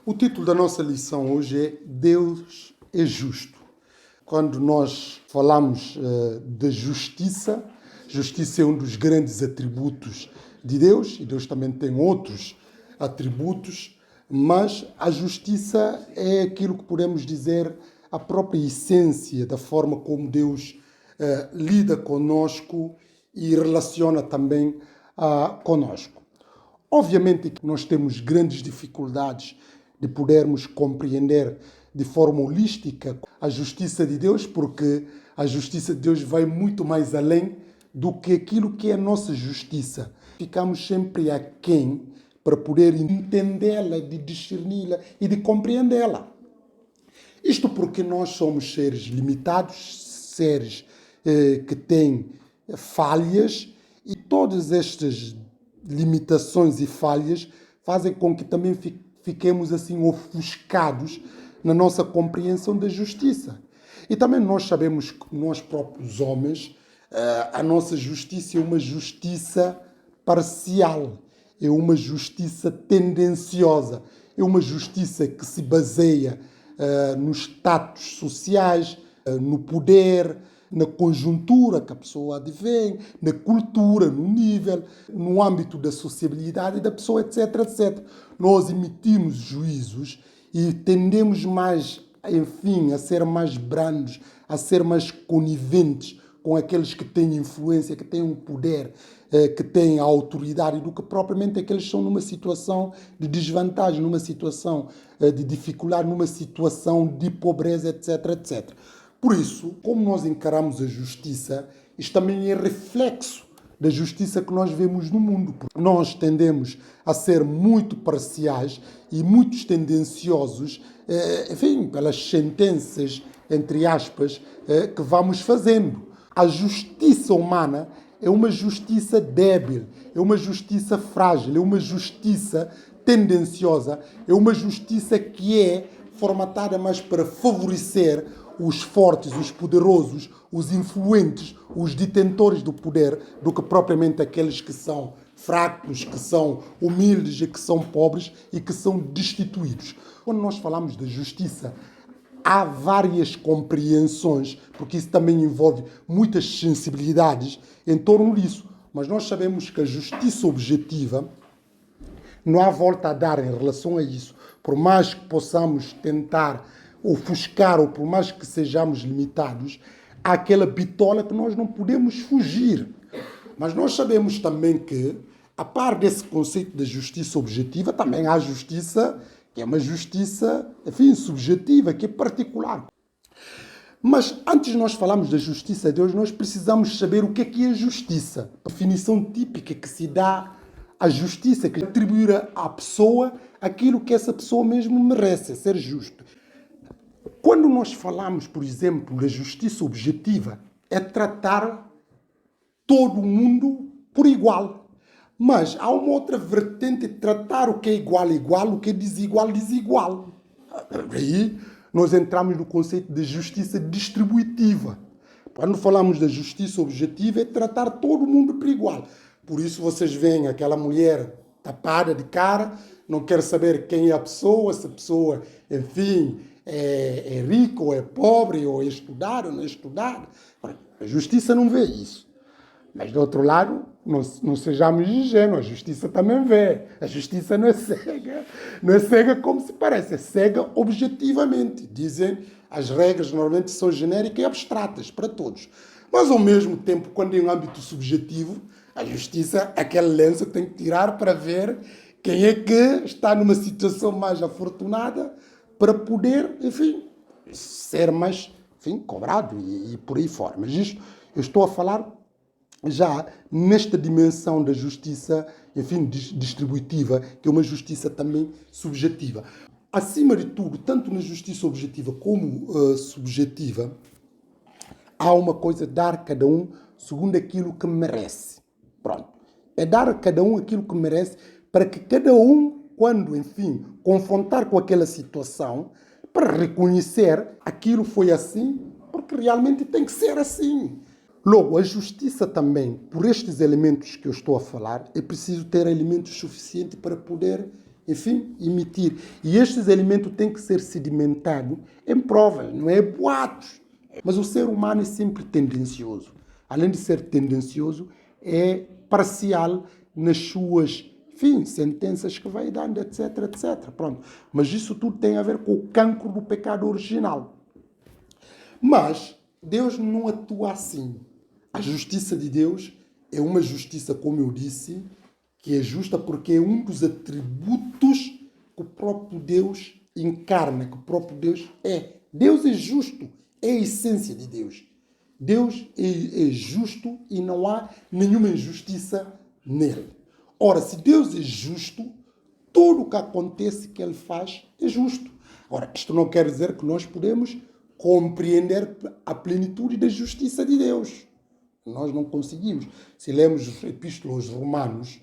O título da nossa lição hoje é Deus é justo. Quando nós falamos de justiça, justiça é um dos grandes atributos de Deus, e Deus também tem outros atributos, mas a justiça é aquilo que podemos dizer a própria essência da forma como Deus lida conosco e relaciona também conosco. Obviamente que nós temos grandes dificuldades de podermos compreender de forma holística a justiça de Deus, porque a justiça de Deus vai muito mais além do que aquilo que é a nossa justiça. Ficamos sempre aquém para poder entendê-la, de discerni-la e de compreendê-la. Isto porque nós somos seres limitados, seres que têm falhas, e todas estas limitações e falhas fazem com que também fiquemos assim ofuscados na nossa compreensão da justiça. E também nós sabemos que nós próprios homens, a nossa justiça é uma justiça parcial, é uma justiça tendenciosa, é uma justiça que se baseia nos status sociais, no poder, na conjuntura que a pessoa advém, na cultura, no nível, no âmbito da sociabilidade da pessoa, etc, etc. Nós emitimos juízos e tendemos mais, enfim, a ser mais brandos, a ser mais coniventes com aqueles que têm influência, que têm um poder, que têm a autoridade, do que propriamente aqueles que estão numa situação de desvantagem, numa situação de dificuldade, numa situação de pobreza, etc, etc. Por isso, como nós encaramos a justiça, isto também é reflexo da justiça que nós vemos no mundo. Nós tendemos a ser muito parciais e muito tendenciosos, enfim, pelas sentenças, entre aspas, que vamos fazendo. A justiça humana é uma justiça débil, é uma justiça frágil, é uma justiça tendenciosa, é uma justiça que é formatada mais para favorecer os fortes, os poderosos, os influentes, os detentores do poder, do que propriamente aqueles que são fracos, que são humildes e que são pobres e que são destituídos. Quando nós falamos de justiça, há várias compreensões, porque isso também envolve muitas sensibilidades em torno disso. Mas nós sabemos que a justiça objetiva não há volta a dar em relação a isso. Por mais que possamos tentar ofuscar, ou por mais que sejamos limitados, há aquela bitola que nós não podemos fugir. Mas nós sabemos também que, a par desse conceito da justiça objetiva, também há justiça que é uma justiça, enfim, subjetiva, que é particular. Mas antes de nós falarmos da justiça de Deus, nós precisamos saber o que é justiça. A definição típica que se dá à justiça, que atribuir à pessoa aquilo que essa pessoa mesmo merece, ser justo. Quando nós falamos, por exemplo, da justiça objetiva, é tratar todo mundo por igual. Mas há uma outra vertente de tratar o que é igual, igual, o que é desigual, desigual. Aí nós entramos no conceito de justiça distributiva. Quando falamos da justiça objetiva, é tratar todo mundo por igual. Por isso vocês veem aquela mulher tapada de cara, não quer saber quem é a pessoa, se a pessoa, enfim, é rico, ou é pobre, ou é estudado, ou não é estudado. A justiça não vê isso. Mas, do outro lado, não sejamos ingênuos, a justiça também vê. A justiça não é cega como se parece, é cega objetivamente. Dizem, as regras normalmente são genéricas e abstratas para todos. Mas, ao mesmo tempo, quando em um âmbito subjetivo, a justiça é aquele lenço que tem que tirar para ver quem é que está numa situação mais afortunada para poder, enfim, ser mais, enfim, cobrado e por aí fora. Mas isto, eu estou a falar já nesta dimensão da justiça, enfim, distributiva, que é uma justiça também subjetiva. Acima de tudo, tanto na justiça objetiva como subjetiva, há uma coisa, dar a cada um segundo aquilo que merece. Pronto. É dar a cada um aquilo que merece, para que cada um, quando, enfim, confrontar com aquela situação, para reconhecer aquilo foi assim, porque realmente tem que ser assim. Logo, a justiça também, por estes elementos que eu estou a falar, é preciso ter elementos suficientes para poder, enfim, emitir. E estes elementos têm que ser sedimentados em provas, não é boatos. Mas o ser humano é sempre tendencioso. Além de ser tendencioso, é parcial nas suas, enfim, sentenças que vai dando, etc, etc. Pronto. Mas isso tudo tem a ver com o cancro do pecado original. Mas Deus não atua assim. A justiça de Deus é uma justiça, como eu disse, que é justa porque é um dos atributos que o próprio Deus encarna, que o próprio Deus é. Deus é justo, é a essência de Deus. Deus é justo e não há nenhuma injustiça nele. Ora, se Deus é justo, tudo o que acontece que ele faz é justo. Ora, isto não quer dizer que nós podemos compreender a plenitude da justiça de Deus. Nós não conseguimos. Se lemos os epístolos romanos,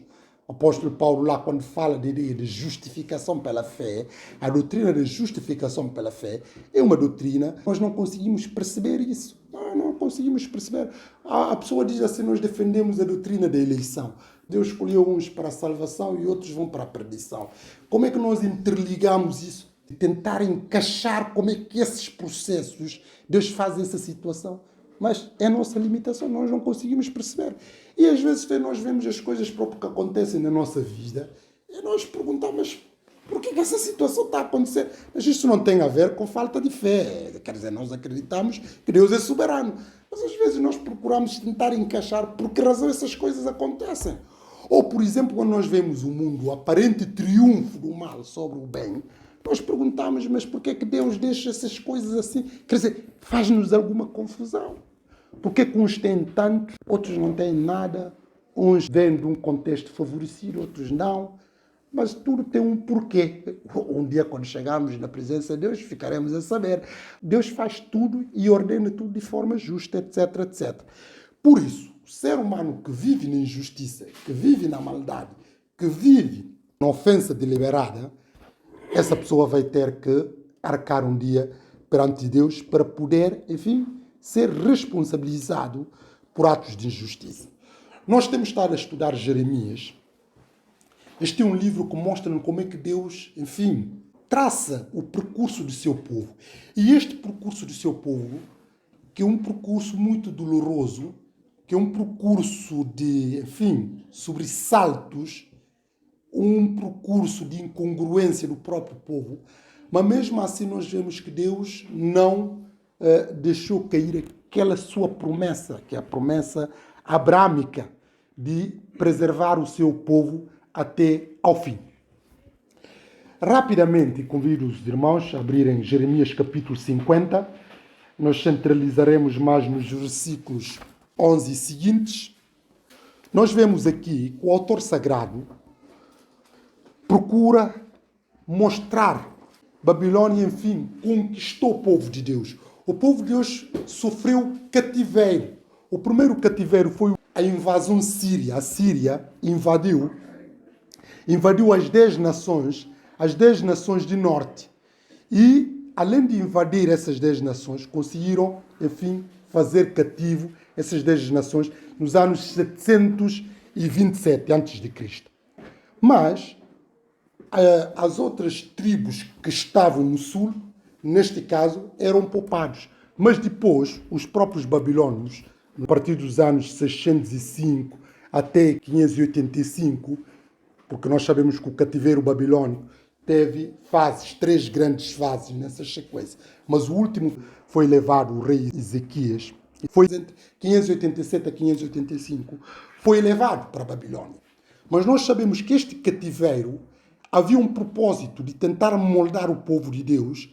o apóstolo Paulo lá, quando fala de ideia de justificação pela fé, a doutrina da justificação pela fé é uma doutrina, nós não conseguimos perceber isso. Não conseguimos perceber. A pessoa diz assim, nós defendemos a doutrina da eleição. Deus escolheu uns para a salvação e outros vão para a perdição. Como é que nós interligamos isso? E tentar encaixar como é que esses processos, Deus faz essa situação. Mas é a nossa limitação, nós não conseguimos perceber. E às vezes nós vemos as coisas próprias que acontecem na nossa vida e nós perguntamos, mas por que essa situação está a acontecer? Mas isso não tem a ver com falta de fé. Quer dizer, nós acreditamos que Deus é soberano. Mas às vezes nós procuramos tentar encaixar por que razão essas coisas acontecem. Ou, por exemplo, quando nós vemos o mundo, o aparente triunfo do mal sobre o bem, nós perguntamos, mas por que é que Deus deixa essas coisas assim? Quer dizer, faz-nos alguma confusão. Por que uns têm tanto, outros não têm nada, uns vêm de um contexto favorecido, outros não. Mas tudo tem um porquê. Um dia, quando chegarmos na presença de Deus, ficaremos a saber. Deus faz tudo e ordena tudo de forma justa, etc, etc. Por isso, o ser humano que vive na injustiça, que vive na maldade, que vive na ofensa deliberada, essa pessoa vai ter que arcar um dia perante Deus para poder, enfim, ser responsabilizado por atos de injustiça. Nós temos estado a estudar Jeremias. Este é um livro que mostra como é que Deus, enfim, traça o percurso do seu povo. E este percurso do seu povo, que é um percurso muito doloroso, que é um percurso de, enfim, sobressaltos, um percurso de incongruência do próprio povo, mas mesmo assim nós vemos que Deus não deixou cair aquela sua promessa, que é a promessa abrâmica de preservar o seu povo até ao fim. Rapidamente convido os irmãos a abrirem Jeremias capítulo 50. Nós centralizaremos mais nos versículos 11 e seguintes. Nós vemos aqui que o autor sagrado procura mostrar Babilônia, enfim, conquistou o povo de Deus. O povo de Deus sofreu cativeiro. O primeiro cativeiro foi a invasão síria. A Síria invadiu as 10 nações de norte. E, além de invadir essas 10 nações, conseguiram, enfim, fazer cativo essas 10 nações nos anos 727 a.C. Mas as outras tribos que estavam no sul, neste caso, eram poupados. Mas depois, os próprios babilônios, a partir dos anos 605 até 585, porque nós sabemos que o cativeiro babilônico teve fases, 3 grandes fases nessa sequência. Mas o último foi levado, o rei Ezequias, foi entre 587 a 585, foi levado para a Babilônia. Mas nós sabemos que este cativeiro havia um propósito de tentar moldar o povo de Deus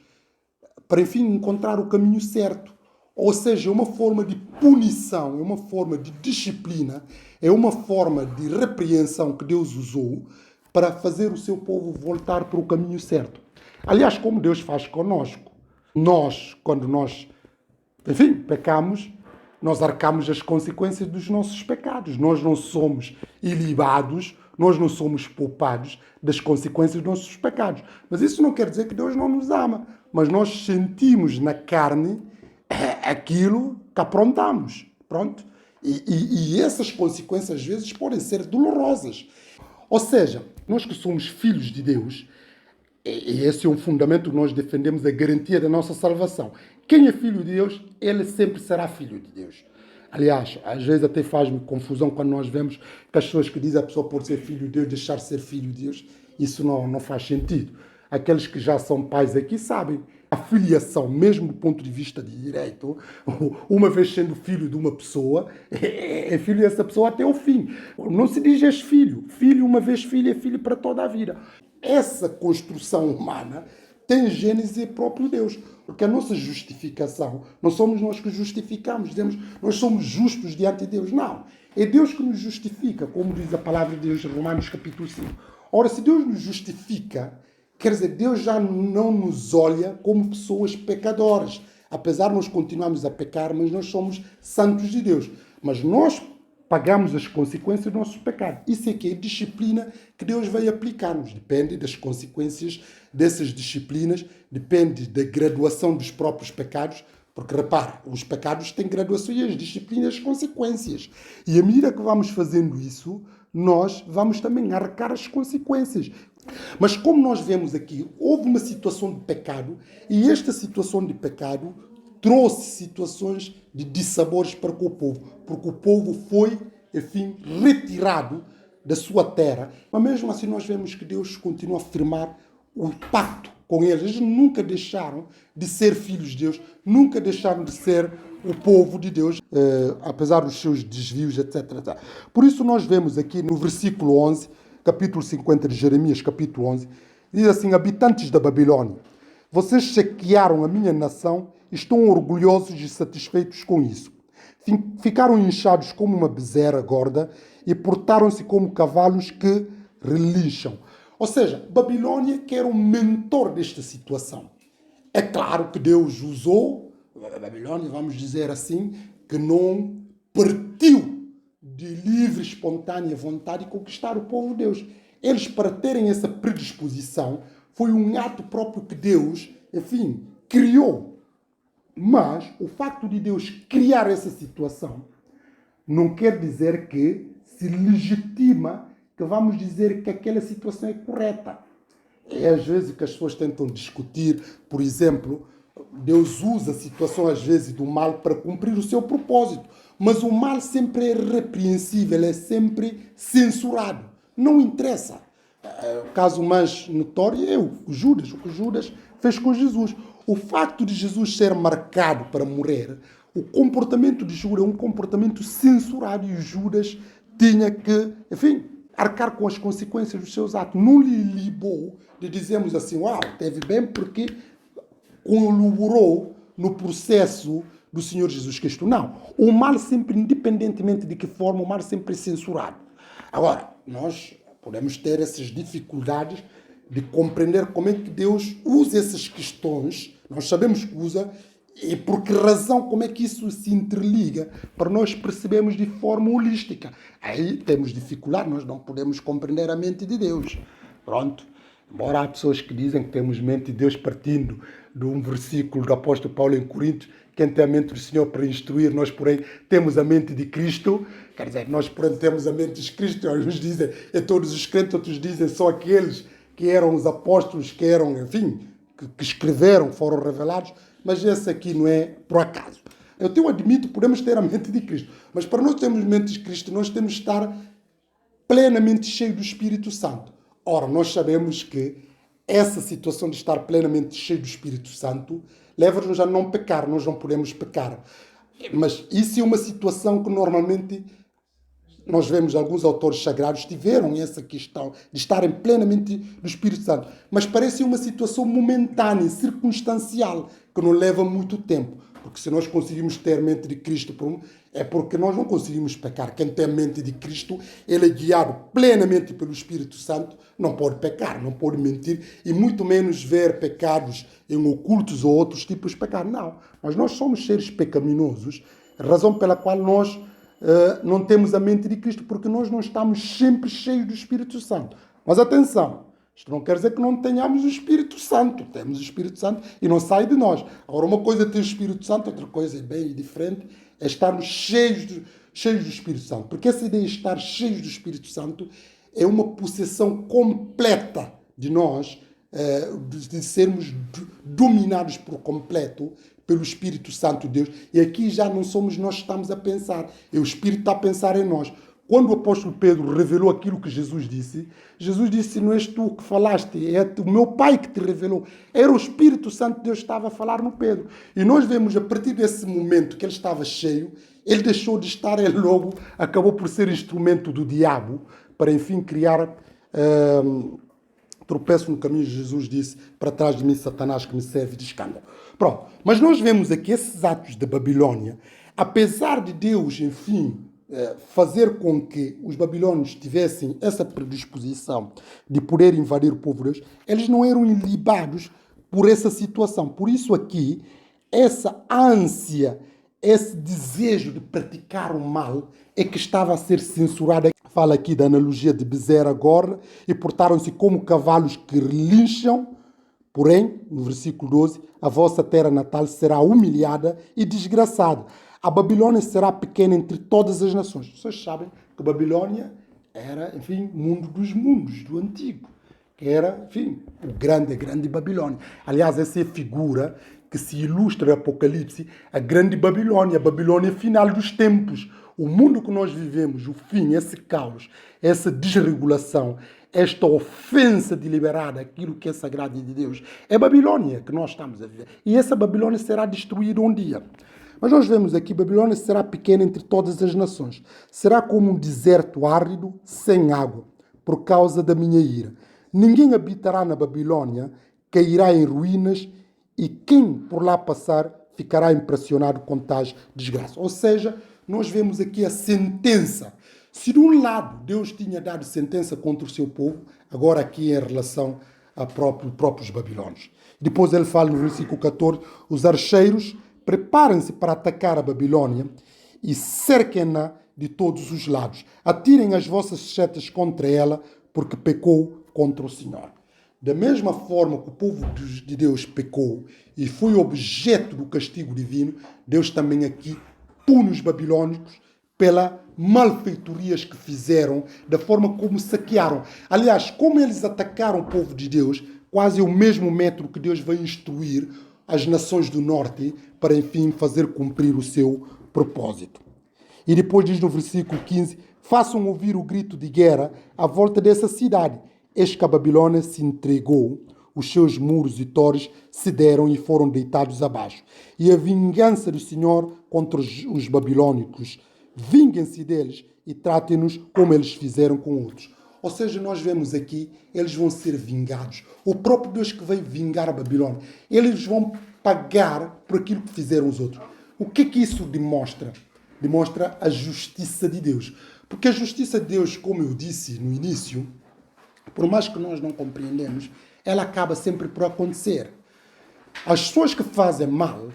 para, enfim, encontrar o caminho certo. Ou seja, é uma forma de punição, é uma forma de disciplina, é uma forma de repreensão que Deus usou para fazer o seu povo voltar para o caminho certo. Aliás, como Deus faz conosco. Nós, quando nós, enfim, pecamos, nós arcamos as consequências dos nossos pecados. Nós não somos ilibados, nós não somos poupados das consequências dos nossos pecados. Mas isso não quer dizer que Deus não nos ama. Mas nós sentimos na carne aquilo que aprontamos. Pronto? E essas consequências, às vezes, podem ser dolorosas. Ou seja, Nós que somos filhos de Deus, e esse é um fundamento que nós defendemos, a garantia da nossa salvação. Quem é filho de Deus, ele sempre será filho de Deus. Aliás, às vezes até faz-me confusão quando nós vemos que as pessoas que dizem a pessoa por ser filho de Deus, deixar de ser filho de Deus. Isso não faz sentido. Aqueles que já são pais aqui sabem. A filiação, mesmo do ponto de vista de direito, uma vez sendo filho de uma pessoa, é filho dessa pessoa até o fim. Não se diz és filho. Filho, uma vez filho, é filho para toda a vida. Essa construção humana tem gênese próprio Deus. Porque a nossa justificação, não somos nós que justificamos, dizemos, nós somos justos diante de Deus. Não. É Deus que nos justifica, como diz a palavra de Deus em Romanos capítulo 5. Ora, se Deus nos justifica, quer dizer, Deus já não nos olha como pessoas pecadoras. Apesar de nós continuarmos a pecar, mas nós somos santos de Deus. Mas nós pagamos as consequências do nosso pecado. Isso é que é disciplina que Deus vai aplicar-nos. Depende das consequências dessas disciplinas, depende da graduação dos próprios pecados, porque, repara, os pecados têm graduação e as disciplinas, as consequências. E à medida que vamos fazendo isso, nós vamos também arcar as consequências. Mas como nós vemos aqui, houve uma situação de pecado e esta situação de pecado trouxe situações de dissabores para com o povo, porque o povo foi, enfim, retirado da sua terra. Mas mesmo assim nós vemos que Deus continua a firmar o pacto com eles. Eles nunca deixaram de ser filhos de Deus, nunca deixaram de ser o povo de Deus, apesar dos seus desvios, etc. Por isso nós vemos aqui no versículo 11, capítulo 50 de Jeremias, capítulo 11, diz assim: habitantes da Babilônia, vocês saquearam a minha nação e estão orgulhosos e satisfeitos com isso. Ficaram inchados como uma bezerra gorda e portaram-se como cavalos que relincham. Ou seja, Babilônia que era o mentor desta situação. É claro que Deus usou a Babilônia, vamos dizer assim, que não partiu de livre, espontânea vontade de conquistar o povo de Deus. Eles, para terem essa predisposição, foi um ato próprio que Deus, enfim, criou. Mas o facto de Deus criar essa situação não quer dizer que se legitima que vamos dizer que aquela situação é correta. É às vezes que as pessoas tentam discutir, por exemplo, Deus usa a situação às vezes do mal para cumprir o seu propósito. Mas o mal sempre é repreensível, é sempre censurado. Não interessa. O caso mais notório é o que Judas fez com Jesus. O facto de Jesus ser marcado para morrer, o comportamento de Judas é um comportamento censurado e Judas tinha que, enfim, arcar com as consequências dos seus atos. Não lhe libou de dizermos assim, uau, teve bem porque colaborou no processo do Senhor Jesus Cristo. Não. O mal sempre, independentemente de que forma, o mal sempre é censurado. Agora, nós podemos ter essas dificuldades de compreender como é que Deus usa essas questões. Nós sabemos que usa e por que razão, como é que isso se interliga para nós percebermos de forma holística. Aí temos dificuldade, nós não podemos compreender a mente de Deus. Pronto. Embora há pessoas que dizem que temos mente de Deus partindo de um versículo do apóstolo Paulo em Coríntios, quem tem a mente do Senhor para instruir, nós, porém, temos a mente de Cristo. Quer dizer, nós, porém, temos a mente de Cristo. Uns dizem, é todos os crentes, outros dizem, só aqueles que eram os apóstolos, que eram, enfim, que escreveram, foram revelados. Mas esse aqui não é por acaso. Eu admito, podemos ter a mente de Cristo. Mas para nós termos mente de Cristo, nós temos de estar plenamente cheios do Espírito Santo. Ora, nós sabemos que essa situação de estar plenamente cheio do Espírito Santo leva-nos a não pecar, nós não podemos pecar. Mas isso é uma situação que normalmente nós vemos alguns autores sagrados tiveram essa questão de estarem plenamente do Espírito Santo. Mas parece uma situação momentânea, circunstancial, que não leva muito tempo. Porque se nós conseguimos ter a mente de Cristo, é porque nós não conseguimos pecar. Quem tem a mente de Cristo, ele é guiado plenamente pelo Espírito Santo, não pode pecar, não pode mentir, e muito menos ver pecados em ocultos ou outros tipos de pecado. Não, mas nós somos seres pecaminosos, razão pela qual nós não temos a mente de Cristo, porque nós não estamos sempre cheios do Espírito Santo. Mas atenção, isto não quer dizer que não tenhamos o Espírito Santo. Temos o Espírito Santo e não sai de nós. Agora, uma coisa é ter o Espírito Santo, outra coisa é bem diferente, é estarmos cheios do Espírito Santo. Porque essa ideia de estar cheios do Espírito Santo é uma possessão completa de nós, de sermos dominados por completo pelo Espírito Santo de Deus. E aqui já não somos nós que estamos a pensar, é o Espírito que está a pensar em nós. Quando o apóstolo Pedro revelou aquilo que Jesus disse, não és tu que falaste, é o meu Pai que te revelou. Era o Espírito Santo de Deus que estava a falar no Pedro. E nós vemos, a partir desse momento que ele estava cheio, ele deixou de estar, ele logo acabou por ser instrumento do diabo, para enfim criar tropeço no caminho. Jesus disse, para trás de mim, Satanás, que me serve de escândalo. Pronto, mas nós vemos aqui esses atos da Babilônia, apesar de Deus, enfim, fazer com que os babilônios tivessem essa predisposição de poder invadir o povo de Deus, eles não eram ilibados por essa situação. Por isso aqui, essa ânsia, esse desejo de praticar o mal é que estava a ser censurado. Fala aqui da analogia de Bezerra agora, e portaram-se como cavalos que relincham, porém, no versículo 12, a vossa terra natal será humilhada e desgraçada. A Babilônia será pequena entre todas as nações. Vocês sabem que a Babilônia era, enfim, mundo dos mundos, do antigo. Que era, enfim, a grande Babilônia. Aliás, essa é a figura que se ilustra no Apocalipse, a grande Babilônia, a Babilônia final dos tempos. O mundo que nós vivemos, o fim, esse caos, essa desregulação, esta ofensa deliberada, aquilo que é sagrado de Deus, é a Babilônia que nós estamos a viver. E essa Babilônia será destruída um dia. Mas nós vemos aqui, Babilônia será pequena entre todas as nações. Será como um deserto árido, sem água, por causa da minha ira. Ninguém habitará na Babilônia, cairá em ruínas, e quem por lá passar ficará impressionado com tais desgraças. Ou seja, nós vemos aqui a sentença. Se de um lado Deus tinha dado sentença contra o seu povo, agora aqui em relação a próprios babilônios. Depois ele fala no versículo 14, os archeiros preparem-se para atacar a Babilônia e cerquem-na de todos os lados. Atirem as vossas setas contra ela, porque pecou contra o Senhor. Da mesma forma que o povo de Deus pecou e foi objeto do castigo divino, Deus também aqui pune os babilônicos pelas malfeitorias que fizeram, da forma como saquearam. Aliás, como eles atacaram o povo de Deus, quase o mesmo método que Deus vai instruir as nações do norte para, enfim, fazer cumprir o seu propósito. E depois diz no versículo 15, façam ouvir o grito de guerra à volta dessa cidade. Eis que a Babilônia se entregou, os seus muros e torres cederam e foram deitados abaixo. E a vingança do Senhor contra os babilônicos, vinguem-se deles e tratem-nos como eles fizeram com outros. Ou seja, nós vemos aqui, eles vão ser vingados. O próprio Deus que veio vingar a Babilônia, eles vão pagar por aquilo que fizeram os outros. O que é que isso demonstra? Demonstra a justiça de Deus. Porque a justiça de Deus, como eu disse no início, por mais que nós não compreendemos, ela acaba sempre por acontecer. As pessoas que fazem mal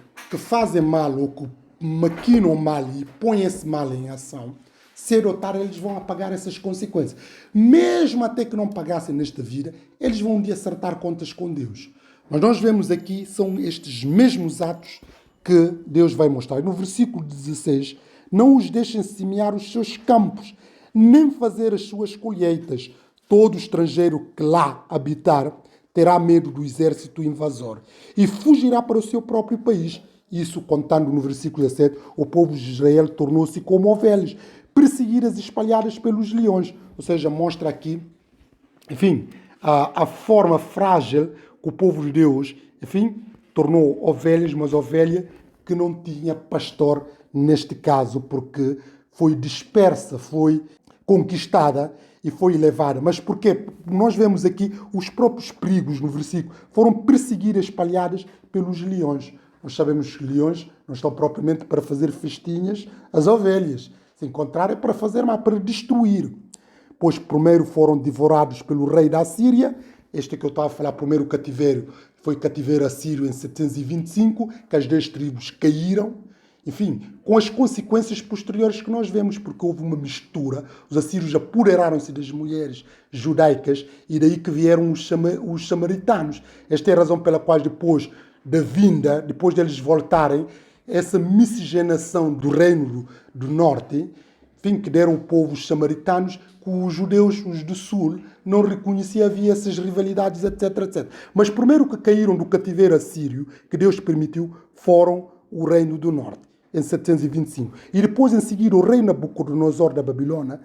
ou que maquinam mal e põem esse mal em ação, cedo ou tarde eles vão pagar essas consequências. Mesmo até que não pagassem nesta vida, eles vão um dia acertar contas com Deus. Mas nós vemos aqui, são estes mesmos atos que Deus vai mostrar. No versículo 16, não os deixem semear os seus campos, nem fazer as suas colheitas. Todo estrangeiro que lá habitar terá medo do exército invasor e fugirá para o seu próprio país. Isso, contando no versículo 17, o povo de Israel tornou-se como ovelhas, perseguidas e espalhadas pelos leões. Ou seja, mostra aqui, enfim, a forma frágil que o povo de Deus, enfim, tornou ovelhas, mas ovelha que não tinha pastor neste caso, porque foi dispersa, foi conquistada e foi levada. Mas porquê? Nós vemos aqui os próprios perigos no versículo. Foram perseguidas, espalhadas pelos leões. Nós sabemos que leões não estão propriamente para fazer festinhas às ovelhas. Se encontrar é para fazer, mas para destruir. Pois primeiro foram devorados pelo rei da Síria. Este que eu estava a falar, primeiro cativeiro, foi cativeiro assírio em 725, que as 10 tribos caíram. Enfim, com as consequências posteriores que nós vemos, porque houve uma mistura. Os assírios apoderaram-se das mulheres judaicas e daí que vieram os samaritanos. Esta é a razão pela qual depois da vinda, depois deles voltarem, essa miscigenação do reino do norte, enfim, que deram o povo os samaritanos, que os judeus, os do sul, não reconheciam, havia essas rivalidades, etc, etc. Mas primeiro que caíram do cativeiro assírio, que Deus permitiu, foram o reino do norte, em 725. E depois, em seguida, o rei Nabucodonosor da Babilônia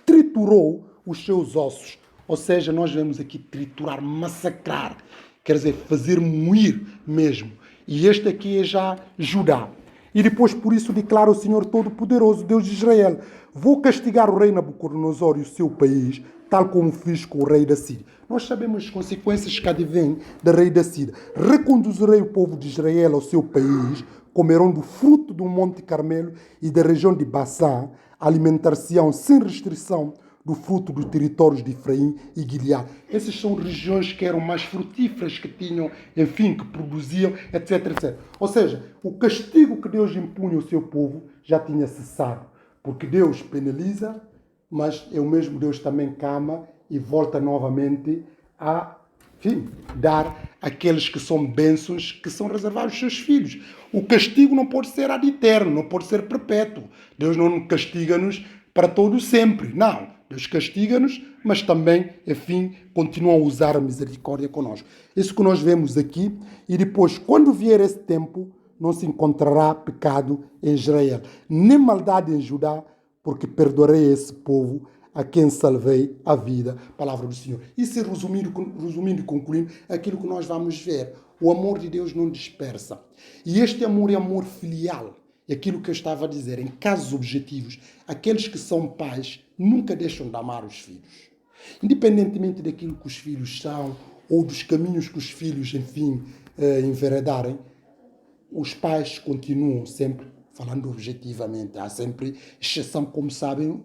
triturou os seus ossos. Ou seja, nós vemos aqui triturar, massacrar, quer dizer, fazer moer mesmo. E este aqui é já Judá. E depois, por isso, declara o Senhor Todo-Poderoso, Deus de Israel: vou castigar o rei Nabucodonosor e o seu país, tal como fiz com o rei da Síria. Nós sabemos as consequências que advêm do rei da Síria. Reconduzirei o povo de Israel ao seu país, comerão do fruto do Monte Carmelo e da região de Bassã, alimentar-se-ão sem restrição do fruto dos territórios de Efraim e Gileade. Essas são regiões que eram mais frutíferas, que tinham, enfim, que produziam, etc, etc. Ou seja, o castigo que Deus impunha ao seu povo já tinha cessado, porque Deus penaliza, mas é o mesmo Deus também cama e volta novamente a, enfim, dar aqueles que são bênçãos que são reservados aos seus filhos. O castigo não pode ser ad eterno, não pode ser perpétuo. Deus não castiga-nos para todo sempre, não. Deus castiga-nos, mas também, enfim, continua a usar a misericórdia conosco. Isso que nós vemos aqui. E depois, quando vier esse tempo, não se encontrará pecado em Israel, nem maldade em Judá, porque perdoarei esse povo a quem salvei a vida. Palavra do Senhor. Isso é resumindo e concluindo aquilo que nós vamos ver. O amor de Deus não dispersa. E este amor é amor filial. É aquilo que eu estava a dizer, em casos objetivos, aqueles que são pais nunca deixam de amar os filhos. Independentemente daquilo que os filhos são ou dos caminhos que os filhos, enfim, enveredarem, os pais continuam sempre, falando objetivamente, há sempre exceção, como sabem,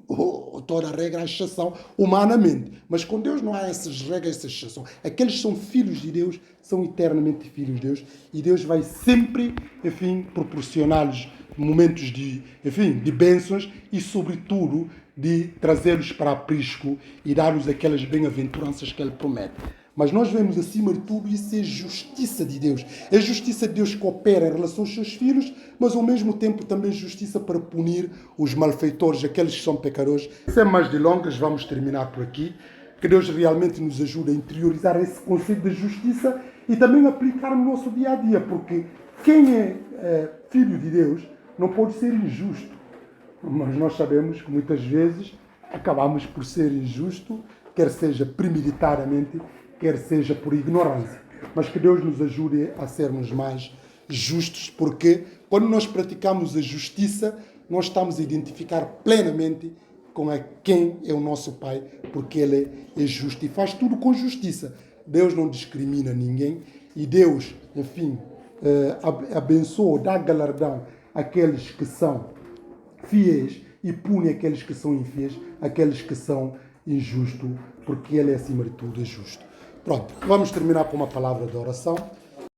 toda regra há exceção humanamente. Mas com Deus não há essas regras, essa exceção. Aqueles que são filhos de Deus são eternamente filhos de Deus e Deus vai sempre, enfim, proporcionar-lhes momentos de, enfim, de bênçãos e, sobretudo, de trazê-los para aprisco e dar-lhes aquelas bem-aventuranças que Ele promete. Mas nós vemos, acima de tudo, isso é justiça de Deus. É justiça de Deus que opera em relação aos seus filhos, mas ao mesmo tempo também justiça para punir os malfeitores, aqueles que são pecadores. Sem mais delongas, vamos terminar por aqui. Que Deus realmente nos ajude a interiorizar esse conceito de justiça e também aplicar no nosso dia a dia, porque quem é filho de Deus não pode ser injusto. Mas nós sabemos que muitas vezes acabamos por ser injusto, quer seja premeditadamente, quer seja por ignorância. Mas que Deus nos ajude a sermos mais justos, porque quando nós praticamos a justiça, nós estamos a identificar plenamente com quem é o nosso Pai, porque Ele é justo e faz tudo com justiça. Deus não discrimina ninguém e Deus, enfim, abençoa, dá galardão àqueles que são fiéis e pune aqueles que são infiéis, aqueles que são injustos, porque Ele é, acima de tudo, é justo. Pronto, vamos terminar com uma palavra de oração.